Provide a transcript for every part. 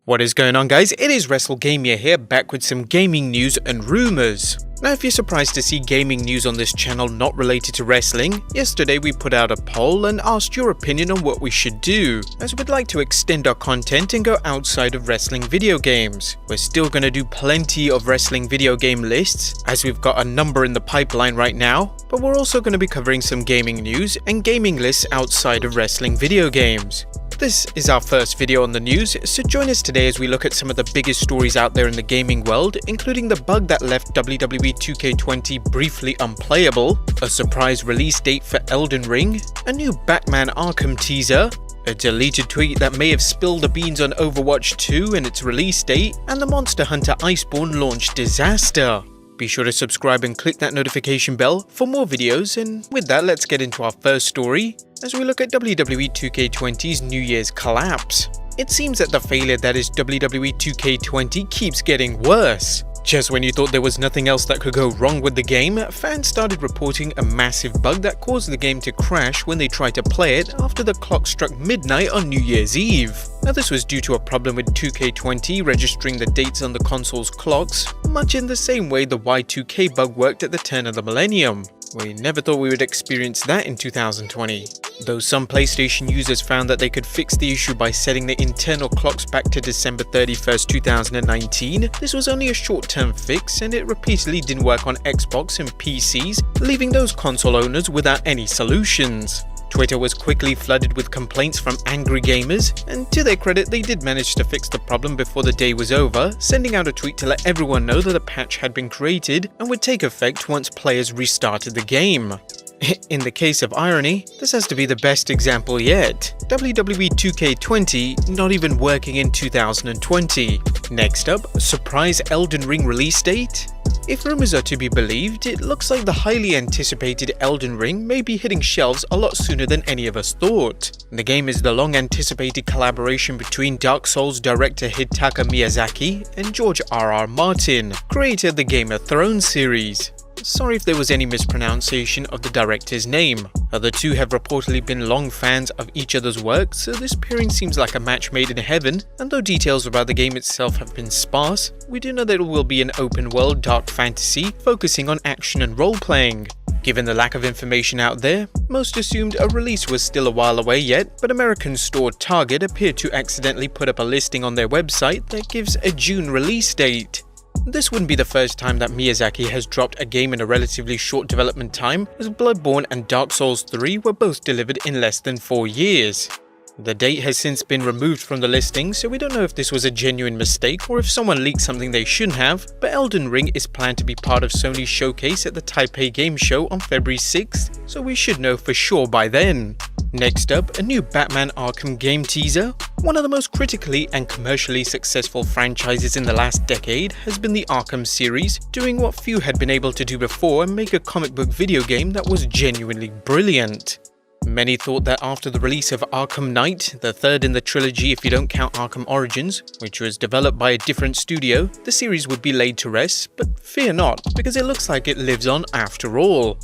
What is going on, guys? It is WrestleGamia here, back with some gaming news and rumors. Now, if you're surprised to see gaming news on this channel not related to wrestling, yesterday we put out a poll and asked your opinion on what we should do, as we'd like to extend our content and go outside of wrestling video games. We're still going to do plenty of wrestling video game lists, as we've got a number in the pipeline right now, but we're also going to be covering some gaming news and gaming lists outside of wrestling video games. This is our first video on the news, so join us today as we look at some of the biggest stories out there in the gaming world, including the bug that left WWE 2K20 briefly unplayable, a surprise release date for Elden Ring, a new Batman Arkham teaser, a deleted tweet that may have spilled the beans on Overwatch 2 and its release date, and the Monster Hunter IceBorne launch disaster. Be sure to subscribe and click that notification bell for more videos, and with that, let's get into our first story as we look at WWE 2K20's New Year's collapse. It seems that the failure that is WWE 2K20 keeps getting worse. Just when you thought there was nothing else that could go wrong with the game, fans started reporting a massive bug that caused the game to crash when they tried to play it after the clock struck midnight on New Year's Eve. Now, this was due to a problem with 2K20 registering the dates on the console's clocks, much in the same way the Y2K bug worked at the turn of the millennium. We never thought we would experience that in 2020. Though some PlayStation users found that they could fix the issue by setting the internal clocks back to December 31st, 2019, this was only a short-term fix and it repeatedly didn't work on Xbox and PCs, leaving those console owners without any solutions. Twitter was quickly flooded with complaints from angry gamers, and to their credit, they did manage to fix the problem before the day was over, sending out a tweet to let everyone know that a patch had been created and would take effect once players restarted the game. In the case of irony, this has to be the best example yet. WWE 2K20 not even working in 2020. Next up, surprise Elden Ring release date? If rumors are to be believed, it looks like the highly anticipated Elden Ring may be hitting shelves a lot sooner than any of us thought. The game is the long-anticipated collaboration between Dark Souls director Hidetaka Miyazaki and George R.R. Martin, creator of the Game of Thrones series. Sorry if there was any mispronunciation of the director's name. The two have reportedly been long fans of each other's work, so this pairing seems like a match made in heaven, and though details about the game itself have been sparse, we do know that it will be an open-world dark fantasy focusing on action and role-playing. Given the lack of information out there, most assumed a release was still a while away yet, but American store Target appeared to accidentally put up a listing on their website that gives a June release date. This wouldn't be the first time that Miyazaki has dropped a game in a relatively short development time, as Bloodborne and Dark Souls 3 were both delivered in less than 4 years. The date has since been removed from the listing, so we don't know if this was a genuine mistake or if someone leaked something they shouldn't have, but Elden Ring is planned to be part of Sony's showcase at the Taipei Game Show on February 6th, so we should know for sure by then. Next up, a new Batman Arkham game teaser. One of the most critically and commercially successful franchises in the last decade has been the Arkham series, doing what few had been able to do before and make a comic book video game that was genuinely brilliant. Many thought that after the release of Arkham Knight, the third in the trilogy if you don't count Arkham Origins, which was developed by a different studio, the series would be laid to rest, but fear not, because it looks like it lives on after all.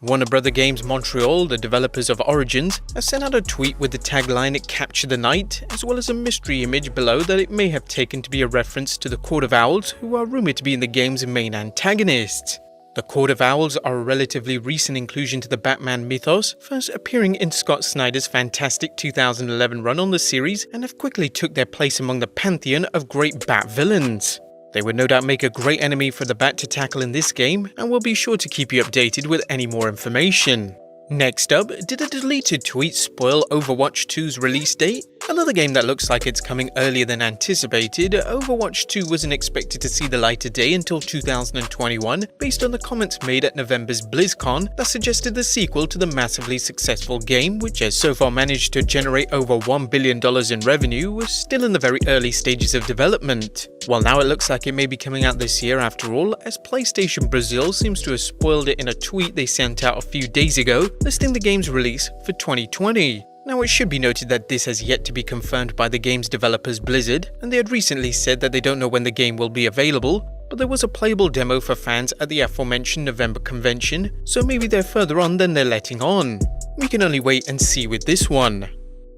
Warner Bros. Games Montreal, the developers of Origins, have sent out a tweet with the tagline "Capture the Night," as well as a mystery image below that it may have taken to be a reference to the Court of Owls, who are rumored to be in the game's main antagonists. The Court of Owls are a relatively recent inclusion to the Batman mythos, first appearing in Scott Snyder's fantastic 2011 run on the series, and have quickly took their place among the pantheon of great Bat villains. They would no doubt make a great enemy for the Bat to tackle in this game, and we'll be sure to keep you updated with any more information. Next up, did a deleted tweet spoil Overwatch 2's release date? Another game that looks like it's coming earlier than anticipated, Overwatch 2 wasn't expected to see the light of day until 2021 based on the comments made at November's BlizzCon that suggested the sequel to the massively successful game, which has so far managed to generate over $1 billion in revenue, was still in the very early stages of development. Well, now it looks like it may be coming out this year after all, as PlayStation Brazil seems to have spoiled it in a tweet they sent out a few days ago, listing the game's release for 2020. Now, it should be noted that this has yet to be confirmed by the game's developers Blizzard, and they had recently said that they don't know when the game will be available, but there was a playable demo for fans at the aforementioned November convention, so maybe they're further on than they're letting on. We can only wait and see with this one.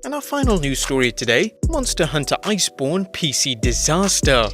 And our final news story today, Monster Hunter IceBorne PC disaster.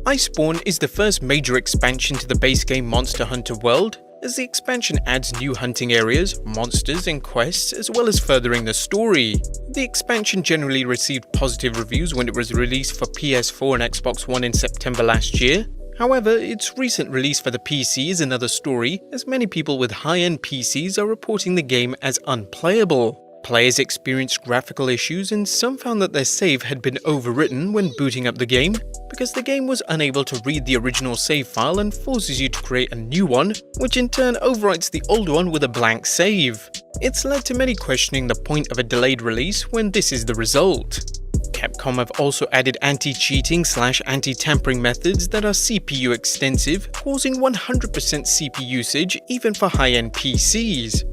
IceBorne is the first major expansion to the base game Monster Hunter world, as the expansion adds new hunting areas, monsters and quests, as well as furthering the story. The expansion generally received positive reviews when it was released for PS4 and Xbox One in September last year. However, its recent release for the PC is another story, as many people with high-end PCs are reporting the game as unplayable. Players experienced graphical issues and some found that their save had been overwritten when booting up the game, because the game was unable to read the original save file and forces you to create a new one, which in turn overwrites the old one with a blank save. It's led to many questioning the point of a delayed release when this is the result. Capcom have also added anti-cheating/anti-tampering methods that are CPU extensive, causing 100% CPU usage even for high-end PCs.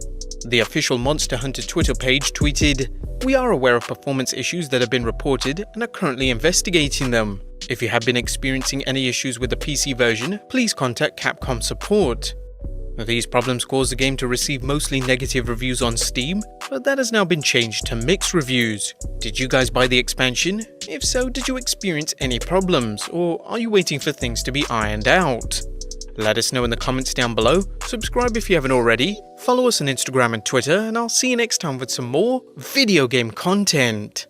The official Monster Hunter Twitter page tweeted, "We are aware of performance issues that have been reported and are currently investigating them. If you have been experiencing any issues with the PC version, please contact Capcom support." These problems caused the game to receive mostly negative reviews on Steam, but that has now been changed to mixed reviews. Did you guys buy the expansion? If so, did you experience any problems, or are you waiting for things to be ironed out? Let us know in the comments down below, subscribe if you haven't already, follow us on Instagram and Twitter, and I'll see you next time with some more video game content.